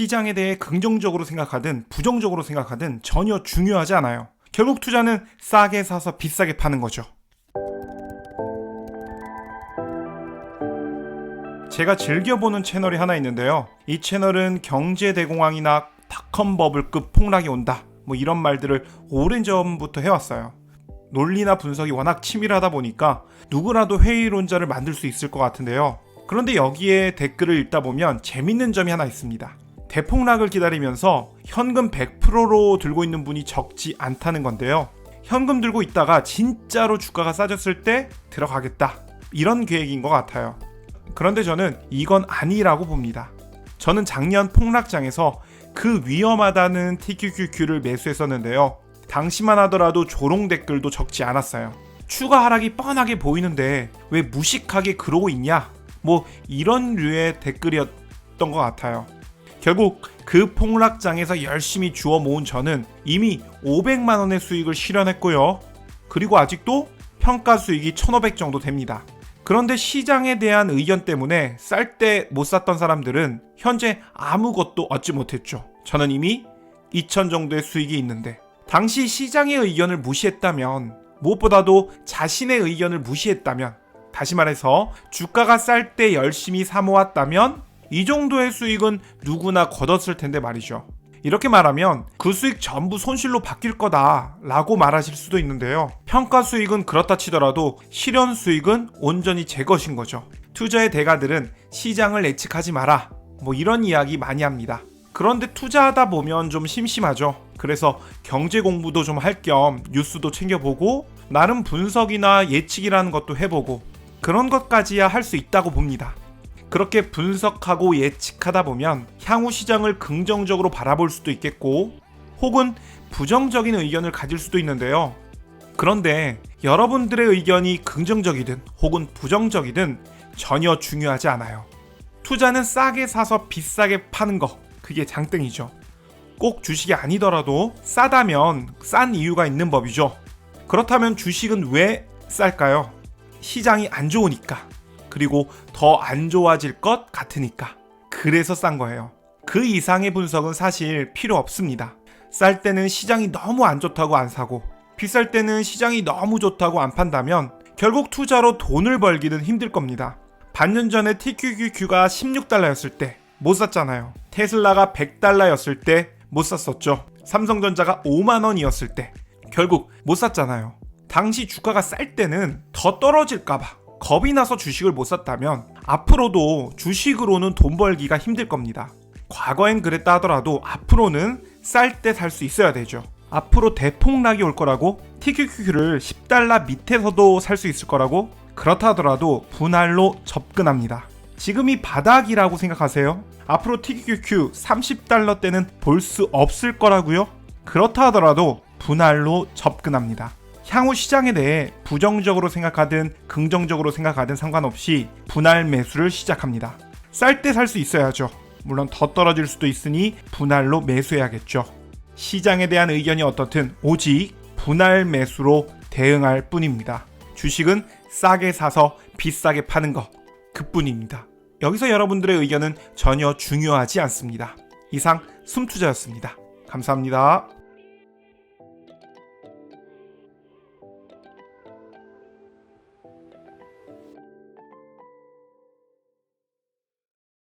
시장에 대해 긍정적으로 생각하든 부정적으로 생각하든 전혀 중요하지 않아요. 결국 투자는 싸게 사서 비싸게 파는 거죠. 제가 즐겨보는 채널이 하나 있는데요. 이 채널은 경제대공황이나 닷컴 버블급 폭락이 온다, 이런 말들을 오랜 전부터 해왔어요. 논리나 분석이 워낙 치밀하다 보니까 누구라도 회의론자를 만들 수 있을 것 같은데요. 그런데 여기에 댓글을 읽다 보면 재밌는 점이 하나 있습니다. 대폭락을 기다리면서 현금 100%로 들고 있는 분이 적지 않다는 건데요. 현금 들고 있다가 진짜로 주가가 싸졌을 때 들어가겠다, 이런 계획인 것 같아요. 그런데 저는 이건 아니라고 봅니다. 저는 작년 폭락장에서 그 위험하다는 TQQQ를 매수했었는데요. 당시만 하더라도 조롱 댓글도 적지 않았어요. 추가 하락이 뻔하게 보이는데 왜 무식하게 그러고 있냐? 이런 류의 댓글이었던 것 같아요. 결국 그 폭락장에서 열심히 주워 모은 저는 이미 500만 원의 수익을 실현했고요. 그리고 아직도 평가 수익이 1,500 정도 됩니다. 그런데 시장에 대한 의견 때문에 쌀 때 못 샀던 사람들은 현재 아무것도 얻지 못했죠. 저는 이미 2,000 정도의 수익이 있는데, 당시 시장의 의견을 무시했다면, 무엇보다도 자신의 의견을 무시했다면, 다시 말해서 주가가 쌀 때 열심히 사모았다면 이 정도의 수익은 누구나 거뒀을 텐데 말이죠. 이렇게 말하면 그 수익 전부 손실로 바뀔 거다 라고 말하실 수도 있는데요. 평가 수익은 그렇다 치더라도 실현 수익은 온전히 제 것인 거죠. 투자의 대가들은 시장을 예측하지 마라, 이런 이야기 많이 합니다. 그런데 투자하다 보면 좀 심심하죠. 그래서 경제 공부도 좀 할 겸 뉴스도 챙겨보고 나름 분석이나 예측이라는 것도 해보고 그런 것까지야 할 수 있다고 봅니다. 그렇게 분석하고 예측하다 보면 향후 시장을 긍정적으로 바라볼 수도 있겠고, 혹은 부정적인 의견을 가질 수도 있는데요. 그런데 여러분들의 의견이 긍정적이든 혹은 부정적이든 전혀 중요하지 않아요. 투자는 싸게 사서 비싸게 파는 거, 그게 장땡이죠. 꼭 주식이 아니더라도 싸다면 싼 이유가 있는 법이죠. 그렇다면 주식은 왜 쌀까요? 시장이 안 좋으니까, 그리고 더 안 좋아질 것 같으니까. 그래서 싼 거예요. 그 이상의 분석은 사실 필요 없습니다. 쌀 때는 시장이 너무 안 좋다고 안 사고, 비쌀 때는 시장이 너무 좋다고 안 판다면 결국 투자로 돈을 벌기는 힘들 겁니다. 반년 전에 TQQQ가 16달러였을 때 못 샀잖아요. 테슬라가 100달러였을 때 못 샀었죠. 삼성전자가 5만 원이었을 때 결국 못 샀잖아요. 당시 주가가 쌀 때는 더 떨어질까봐 겁이 나서 주식을 못 샀다면 앞으로도 주식으로는 돈 벌기가 힘들 겁니다. 과거엔 그랬다 하더라도 앞으로는 쌀 때 살 수 있어야 되죠. 앞으로 대폭락이 올 거라고? TQQQ를 10달러 밑에서도 살 수 있을 거라고? 그렇다 하더라도 분할로 접근합니다. 지금이 바닥이라고 생각하세요? 앞으로 TQQQ 30달러 때는 볼 수 없을 거라고요? 그렇다 하더라도 분할로 접근합니다. 향후 시장에 대해 부정적으로 생각하든 긍정적으로 생각하든 상관없이 분할 매수를 시작합니다. 쌀 때 살 수 있어야죠. 물론 더 떨어질 수도 있으니 분할로 매수해야겠죠. 시장에 대한 의견이 어떻든 오직 분할 매수로 대응할 뿐입니다. 주식은 싸게 사서 비싸게 파는 것, 그뿐입니다. 여기서 여러분들의 의견은 전혀 중요하지 않습니다. 이상 숨투자였습니다. 감사합니다.